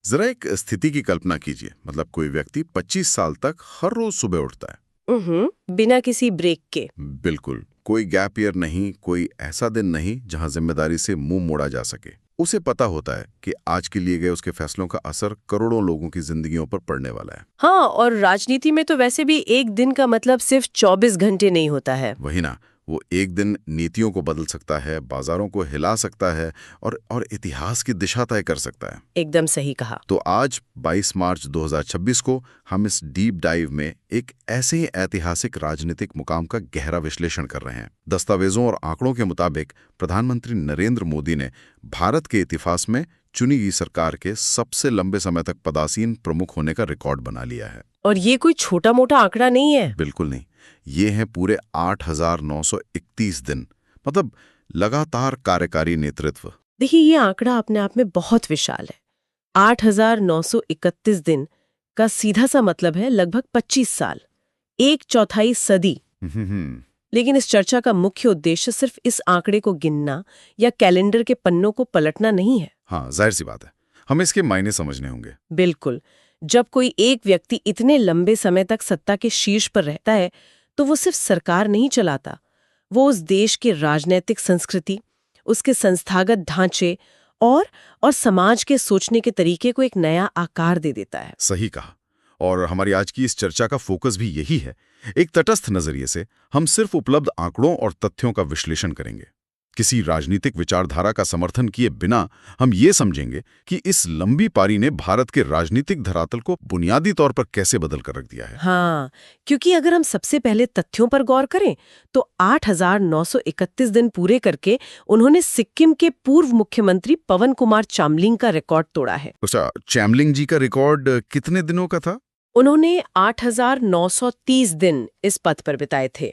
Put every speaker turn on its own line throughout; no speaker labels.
जरा एक स्थिति की कल्पना कीजिए, मतलब कोई व्यक्ति 25 साल तक हर रोज सुबह उठता है।
बिना किसी ब्रेक के।
बिल्कुल, कोई गैप ईयर नहीं, कोई ऐसा दिन नहीं जहां जिम्मेदारी से मुंह मोड़ा जा सके। उसे पता होता है कि आज के लिए गए उसके फैसलों का असर करोड़ों लोगों की जिंदगियों पर पड़ने वाला है।
हाँ, और राजनीति में तो वैसे भी एक दिन का मतलब सिर्फ 24 घंटे नहीं होता है।
वही ना, वो एक दिन नीतियों को बदल सकता है, बाजारों को हिला सकता है और इतिहास की दिशा तय कर सकता है।
एकदम सही कहा।
तो आज 22 मार्च 2026 को हम इस डीप डाइव में एक ऐसे ही ऐतिहासिक राजनीतिक मुकाम का गहरा विश्लेषण कर रहे हैं। दस्तावेजों और आंकड़ों के मुताबिक प्रधानमंत्री नरेंद्र मोदी ने भारत के इतिहास में चुनी गई सरकार के सबसे लंबे समय तक पदासीन प्रमुख होने का रिकॉर्ड बना लिया है।
और ये कोई छोटा मोटा आंकड़ा नहीं है।
बिल्कुल नहीं, ये है पूरे 8,931 दिन, मतलब लगातार कार्यकारी नेतृत्व।
देखिए, ये आंकड़ा अपने आप में बहुत विशाल है। 8,931 दिन का सीधा सा मतलब है लगभग 25 साल, एक चौथाई सदी। लेकिन इस चर्चा का मुख्य उद्देश्य सिर्फ इस आंकड़े को गिनना या कैलेंडर के पन्नों को पलटना नहीं है।
हाँ, जाहिर सी बात है, हमें इसके मायने समझने होंगे।
बिल्कुल। जब कोई एक व्यक्ति इतने लंबे समय तक सत्ता के शीर्ष पर रहता है तो वो सिर्फ सरकार नहीं चलाता, वो उस देश की राजनीतिक संस्कृति, उसके संस्थागत ढांचे और समाज के सोचने के तरीके को एक नया आकार दे देता है।
सही कहा। और हमारी आज की इस चर्चा का फोकस भी यही है। एक तटस्थ नजरिए से हम सिर्फ उपलब्ध आंकड़ों और तथ्यों का विश्लेषण करेंगे। किसी राजनीतिक विचारधारा का समर्थन किए बिना हम ये समझेंगे कि इस लंबी पारी ने भारत के राजनीतिक धरातल को बुनियादी तौर पर कैसे बदल कर रख दिया है।
हाँ, क्योंकि अगर हम सबसे पहले तथ्यों पर गौर करें तो 8,931 दिन पूरे करके उन्होंने सिक्किम के पूर्व मुख्यमंत्री पवन कुमार चामलिंग का रिकॉर्ड तोड़ा है।
अच्छा, चामलिंग जी का रिकॉर्ड कितने दिनों का था?
उन्होंने 8,930 दिन इस पद पर बिताए थे,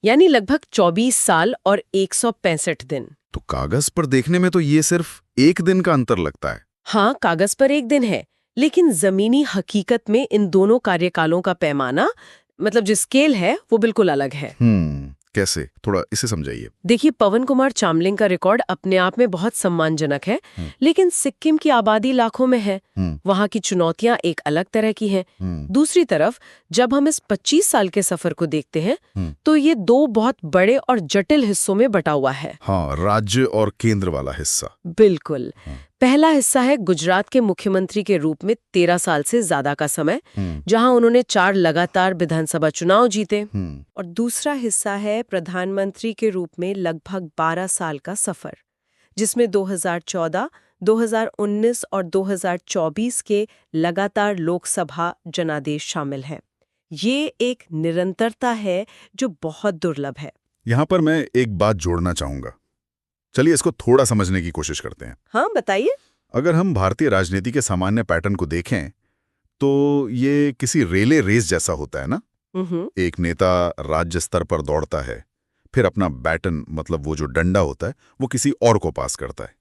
यानी लगभग 24 साल और 165 दिन।
तो कागज पर देखने में तो ये सिर्फ एक दिन का अंतर लगता है।
हाँ, कागज पर एक दिन है, लेकिन जमीनी हकीकत में इन दोनों कार्यकालों का पैमाना, मतलब जो स्केल है, वो बिल्कुल अलग है।
कैसे? थोड़ा इसे समझाइए।
देखिए, पवन कुमार चामलिंग का रिकॉर्ड अपने आप में बहुत सम्मानजनक है, लेकिन सिक्किम की आबादी लाखों में है। वहाँ की चुनौतियां एक अलग तरह की हैं। दूसरी तरफ जब हम इस 25 साल के सफर को देखते हैं तो ये दो बहुत बड़े और जटिल हिस्सों में बटा हुआ है।
हाँ, राज्य और केंद्र वाला हिस्सा।
बिल्कुल। पहला हिस्सा है गुजरात के मुख्यमंत्री के रूप में 13 साल से ज्यादा का समय, जहां उन्होंने 4 लगातार विधानसभा चुनाव जीते। और दूसरा हिस्सा है प्रधानमंत्री के रूप में लगभग 12 साल का सफर, जिसमें 2014, 2019 और 2024 के लगातार लोकसभा जनादेश शामिल हैं। ये एक निरंतरता है जो बहुत दुर्लभ है।
यहाँ पर मैं एक बात जोड़ना चाहूंगा। चलिए इसको थोड़ा समझने की कोशिश करते हैं।
हाँ, बताइए।
अगर हम भारतीय राजनीति के सामान्य पैटर्न को देखें तो ये किसी रेले रेस जैसा होता है ना। एक नेता राज्य स्तर पर दौड़ता है, फिर अपना बैटन, मतलब वो जो डंडा होता है, वो किसी और को पास करता है।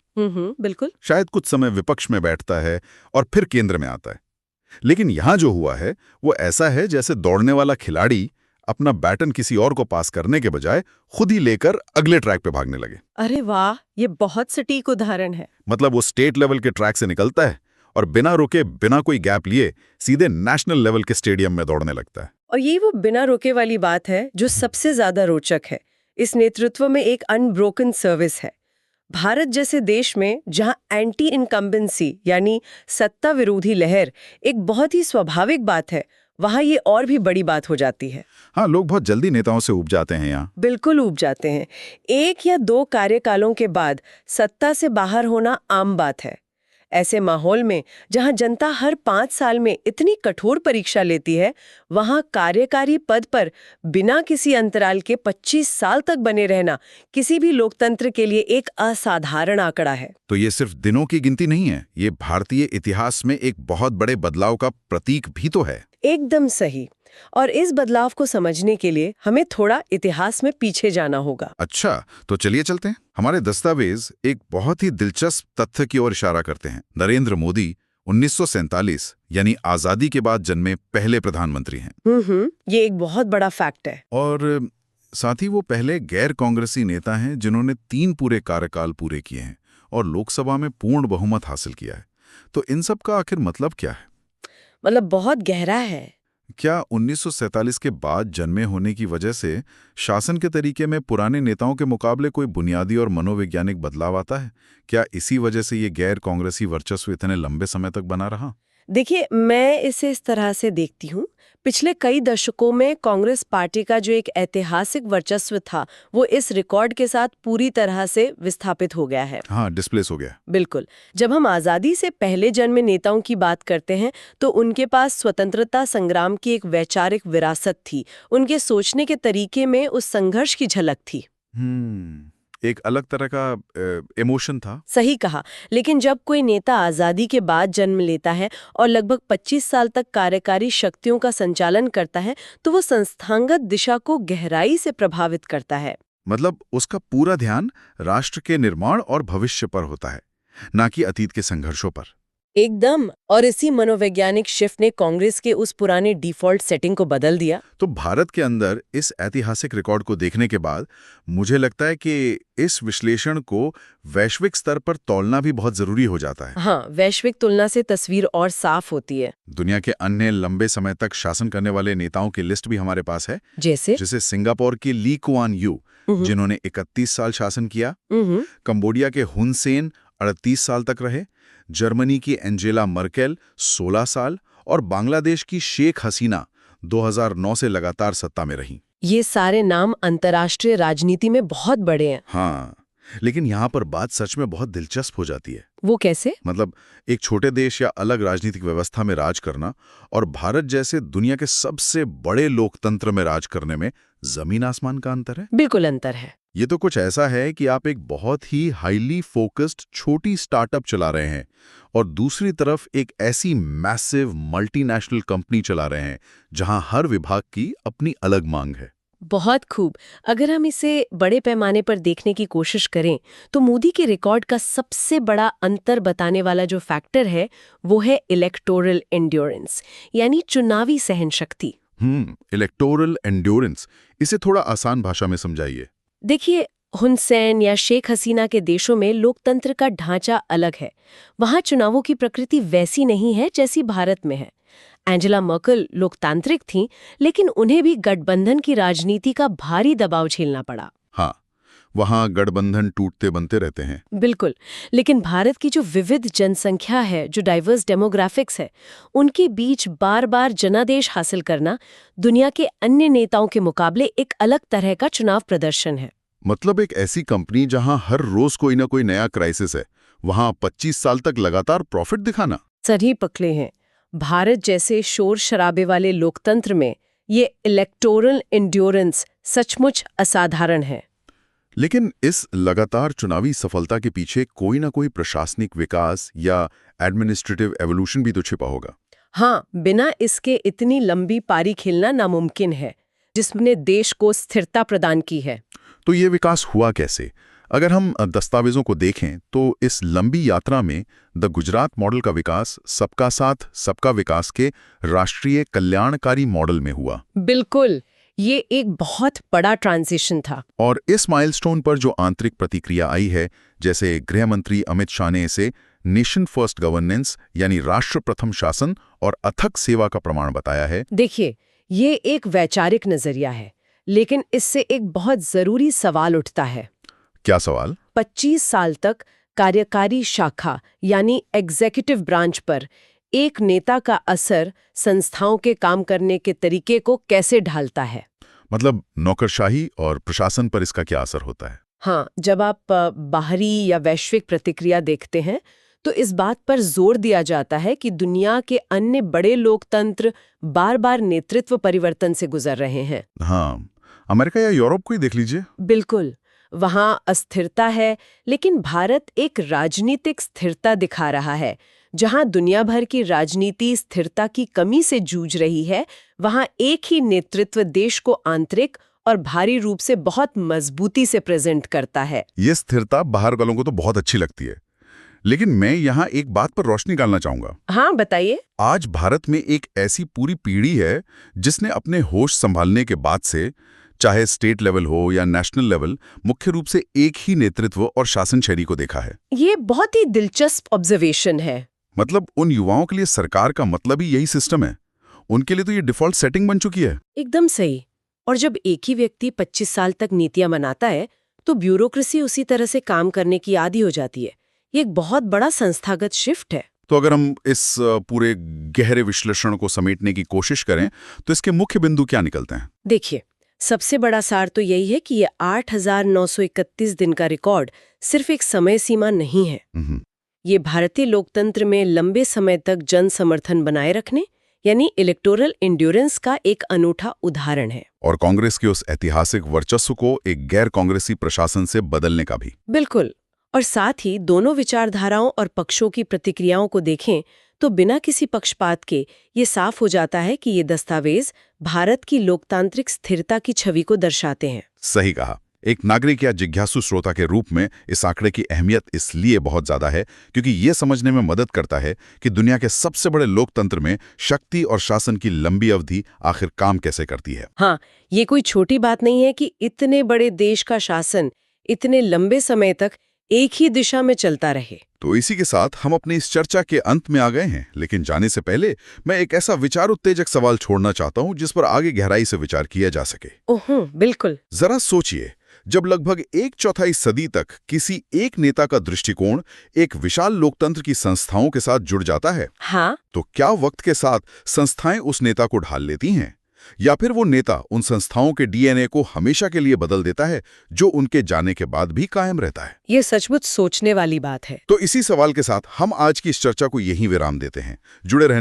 बिल्कुल।
शायद कुछ समय विपक्ष में बैठता है और फिर केंद्र में आता है। लेकिन यहां जो हुआ है वो ऐसा है जैसे दौड़ने वाला खिलाड़ी अपना बैटन किसी और को पास करने के बजाय खुद ही लेकर अगले ट्रैक पे भागने लगे।
अरे वाह, ये बहुत सटीक उदाहरण है।
मतलब वो स्टेट लेवल के ट्रैक से निकलता है और बिना रुके, बिना कोई गैप लिए सीधे नेशनल लेवल के स्टेडियम में दौड़ने लगता है।
और ये वो बिना रुके वाली बात है जो सबसे ज्यादा रोचक है। इस नेतृत्व में एक अनब्रोकन सर्विस है। भारत जैसे देश में जहां एंटी इनकम्बेंसी यानी सत्ता विरोधी लहर एक बहुत ही स्वाभाविक बात है, वहां ये और भी बड़ी बात हो जाती है।
हाँ, लोग बहुत जल्दी नेताओं से ऊब जाते हैं यहाँ।
बिल्कुल ऊब जाते हैं। 1 या 2 कार्यकालों के बाद सत्ता से बाहर होना आम बात है। ऐसे माहौल में जहां जनता हर 5 साल में इतनी कठोर परीक्षा लेती है, वहां कार्यकारी पद पर बिना किसी अंतराल के 25 साल तक बने रहना किसी भी लोकतंत्र के लिए एक असाधारण आंकड़ा है।
तो ये सिर्फ दिनों की गिनती नहीं है, ये भारतीय इतिहास में एक बहुत बड़े बदलाव का प्रतीक भी तो है।
एकदम सही। और इस बदलाव को समझने के लिए हमें थोड़ा इतिहास में पीछे जाना होगा।
अच्छा, तो चलिए चलते हैं। हमारे दस्तावेज एक बहुत ही दिलचस्प तथ्य की ओर इशारा करते हैं। नरेंद्र मोदी 1947 यानी आजादी के बाद जन्मे पहले प्रधानमंत्री हैं।
ये एक बहुत बड़ा फैक्ट है।
और साथ ही वो पहले गैर कांग्रेसी नेता हैं जिन्होंने 3 पूरे कार्यकाल पूरे किए हैं और लोकसभा में पूर्ण बहुमत हासिल किया है। तो इन सब का आखिर मतलब क्या है?
मतलब बहुत गहरा है।
क्या 1947 के बाद जन्मे होने की वजह से शासन के तरीके में पुराने नेताओं के मुकाबले कोई बुनियादी और मनोवैज्ञानिक बदलाव आता है? क्या इसी वजह से ये गैर कांग्रेसी वर्चस्व इतने लंबे समय तक बना रहा?
देखिए, मैं इसे इस तरह से देखती हूँ। पिछले कई दशकों में कांग्रेस पार्टी का जो एक ऐतिहासिक वर्चस्व था, वो इस रिकॉर्ड के साथ पूरी तरह से विस्थापित हो गया है।
हाँ, डिस्प्लेस हो गया।
बिल्कुल। जब हम आज़ादी से पहले जन्मे नेताओं की बात करते हैं, तो उनके पास स्वतंत्रता संग्राम की एक वैचारिक विरासत थी। उनके सोचने के तरीके में उस संघर्ष की झलक थी।
एक अलग तरह का इमोशन था।
सही कहा। लेकिन जब कोई नेता आज़ादी के बाद जन्म लेता है और लगभग 25 साल तक कार्यकारी शक्तियों का संचालन करता है, तो वो संस्थागत दिशा को गहराई से प्रभावित करता है।
मतलब उसका पूरा ध्यान राष्ट्र के निर्माण और भविष्य पर होता है, ना कि अतीत के संघर्षों पर।
एकदम। और इसी मनोवैज्ञानिक शिफ्ट ने कांग्रेस के उस पुराने डिफॉल्ट सेटिंग को बदल दिया।
तो भारत के अंदर इस ऐतिहासिक रिकॉर्ड को देखने के बाद मुझे लगता है कि इस विश्लेषण को वैश्विक स्तर पर तौलना भी बहुत जरूरी हो जाता है।
हाँ, वैश्विक तुलना से तस्वीर और साफ होती है।
दुनिया के अन्य लंबे समय तक शासन करने वाले नेताओं की लिस्ट भी हमारे पास है। जैसे सिंगापुर के ली कुआन यू, जिन्होंने 31 साल शासन किया। कंबोडिया के हुन सेन 38 साल तक रहे। जर्मनी की एंजेला मर्केल 16 साल और बांग्लादेश की शेख हसीना 2009 से लगातार सत्ता में रहीं।
ये सारे नाम अंतर्राष्ट्रीय राजनीति में बहुत बड़े हैं।
हाँ, लेकिन यहाँ पर बात सच में बहुत दिलचस्प हो जाती है।
वो कैसे?
मतलब एक छोटे देश या अलग राजनीतिक व्यवस्था में राज करना और भारत जैसे दुनिया के सबसे बड़े लोकतंत्र में राज करने में जमीन आसमान का अंतर है।
बिल्कुल अंतर है।
ये तो कुछ ऐसा है कि आप एक बहुत ही हाईली फोकस्ड छोटी स्टार्टअप चला रहे हैं और दूसरी तरफ एक ऐसी मैसिव मल्टीनेशनल कंपनी चला रहे हैं जहां हर विभाग की अपनी अलग मांग है।
बहुत खूब। अगर हम इसे बड़े पैमाने पर देखने की कोशिश करें, तो मोदी के रिकॉर्ड का सबसे बड़ा अंतर बताने वाला जो फैक्टर है, वो है इलेक्टोरल एंड्योरेंस, यानी चुनावी सहनशक्ति।
इलेक्टोरल एंड्योरेंस, इसे थोड़ा आसान भाषा में समझाइए।
देखिए, हुन सेन या शेख हसीना के देशों में लोकतंत्र का ढांचा अलग है। वहां चुनावों की प्रकृति वैसी नहीं है जैसी भारत में है। एंजेला मर्केल लोकतांत्रिक थीं, लेकिन उन्हें भी गठबंधन की राजनीति का भारी दबाव झेलना पड़ा।
हाँ, वहां गठबंधन टूटते बनते रहते हैं।
बिल्कुल। लेकिन भारत की जो विविध जनसंख्या है, जो डाइवर्स डेमोग्राफिक्स है, उनके बीच बार बार जनादेश हासिल करना दुनिया के अन्य नेताओं के मुकाबले एक अलग तरह का चुनाव प्रदर्शन है।
मतलब एक ऐसी कंपनी जहां हर रोज कोई ना कोई नया क्राइसिस है, वहां 25 साल तक लगातार प्रॉफिट दिखाना।
सही पकड़े हैं। भारत जैसे शोर शराबे वाले लोकतंत्र में ये इलेक्टोरल एंड्योरेंस सचमुच असाधारण है।
लेकिन इस लगातार चुनावी सफलता के पीछे कोई ना कोई प्रशासनिक विकास या एडमिनिस्ट्रेटिव एवोल्यूशन भी तो छिपा होगा।
हाँ, बिना इसके इतनी लंबी पारी खेलना नामुमकिन है, जिसने देश को स्थिरता प्रदान की है।
तो ये विकास हुआ कैसे? अगर हम दस्तावेजों को देखें तो इस लंबी यात्रा में द गुजरात मॉडल का विकास सबका साथ सबका विकास के राष्ट्रीय कल्याणकारी मॉडल में हुआ।
बिल्कुल, ये एक बहुत बड़ा ट्रांजिशन था।
और इस माइलस्टोन पर जो आंतरिक प्रतिक्रिया आई है, जैसे गृह मंत्री अमित शाह ने इसे नेशन फर्स्ट गवर्नेंस यानी राष्ट्र प्रथम शासन और अथक सेवा का प्रमाण बताया है।
देखिए, ये एक वैचारिक नजरिया है, लेकिन इससे एक बहुत जरूरी सवाल उठता है।
क्या सवाल?
25 साल तक कार्यकारी शाखा यानी एग्जीक्यूटिव ब्रांच पर एक नेता का असर संस्थाओं के काम करने के तरीके को कैसे ढालता है?
मतलब नौकरशाही और प्रशासन पर इसका क्या असर होता है?
हाँ, जब आप बाहरी या वैश्विक प्रतिक्रिया देखते हैं, तो इस बात पर जोर दिया जाता है कि दुनिया के अन्य बड़े लोकतंत्र बार-बार नेतृत्व परिवर्तन से गुजर रहे हैं।
हाँ, अमेरिका या यूरोप को ही देख लीजिए।
बिल्कुल, वहां अस्थिरता है, लेकिन भारत एक राजनीतिक स्थिरता दिखा रहा है। जहां दुनिया भर की राजनीति स्थिरता की कमी से जूझ रही है, वहां एक ही नेतृत्व देश को आंतरिक और भारी रूप से बहुत मजबूती से प्रेजेंट करता है।
ये स्थिरता बाहर वालों को तो बहुत अच्छी लगती है, लेकिन मैं यहाँ एक बात पर रोशनी डालना चाहूंगा।
हाँ, बताइए।
आज भारत में एक ऐसी पूरी पीढ़ी है जिसने अपने होश संभालने के बाद से, चाहे स्टेट लेवल हो या नेशनल लेवल, मुख्य रूप से एक ही नेतृत्व और शासन शैली को देखा है।
ये बहुत ही दिलचस्प ऑब्जर्वेशन है।
मतलब उन युवाओं के लिए सरकार का मतलब ही यही सिस्टम है। उनके लिए तो ये डिफॉल्ट सेटिंग बन चुकी है।
एकदम सही। और जब एक ही व्यक्ति 25 साल तक नीतियां बनाता है तो ब्यूरोक्रेसी उसी तरह से काम करने की आदी हो जाती है। ये एक बहुत बड़ा संस्थागत शिफ्ट है।
तो अगर हम इस पूरे गहरे विश्लेषण को समेटने की कोशिश करें तो इसके मुख्य बिंदु क्या निकलते हैं?
देखिए, सबसे बड़ा सार तो यही है कि ये 8,931 दिन का रिकॉर्ड सिर्फ एक समय सीमा नहीं है। ये भारतीय लोकतंत्र में लंबे समय तक जन समर्थन बनाए रखने यानी इलेक्टोरल एंड्योरेंस का एक अनूठा उदाहरण है।
और कांग्रेस के उस ऐतिहासिक वर्चस्व को एक गैर कांग्रेसी प्रशासन से बदलने का भी।
बिल्कुल। और साथ ही दोनों विचारधाराओं और पक्षों की प्रतिक्रियाओं को देखें तो बिना किसी पक्षपात के ये साफ हो जाता है कि ये दस्तावेज भारत की लोकतांत्रिक स्थिरता की छवि को दर्शाते हैं।
सही कहा। एक नागरिक या जिज्ञासु श्रोता के रूप में इस आंकड़े की अहमियत इसलिए बहुत ज्यादा है क्योंकि ये समझने में मदद करता है कि दुनिया के सबसे बड़े लोकतंत्र में शक्ति और शासन की लंबी अवधि आखिर काम कैसे करती है।
हाँ, ये कोई छोटी बात नहीं है कि इतने बड़े देश का शासन इतने लंबे समय तक एक ही दिशा में चलता रहे।
तो इसी के साथ हम अपनी इस चर्चा के अंत में आ गए हैं, लेकिन जाने से पहले मैं एक ऐसा विचार उत्तेजक सवाल छोड़ना चाहता हूं जिस पर आगे गहराई से विचार किया जा सके।
ओह, बिल्कुल।
जरा सोचिए, जब लगभग 1/4 सदी तक किसी एक नेता का दृष्टिकोण एक विशाल लोकतंत्र की संस्थाओं के साथ जुड़ जाता है,
हाँ,
तो क्या वक्त के साथ संस्थाएं उस नेता को ढाल लेती हैं? या फिर वो नेता उन संस्थाओं के डीएनए को हमेशा के लिए बदल देता है जो उनके जाने के बाद भी कायम रहता है?
ये सचमुच सोचने वाली बात है।
तो इसी सवाल के साथ हम आज की इस चर्चा को यहीं विराम देते हैं। जुड़े रहने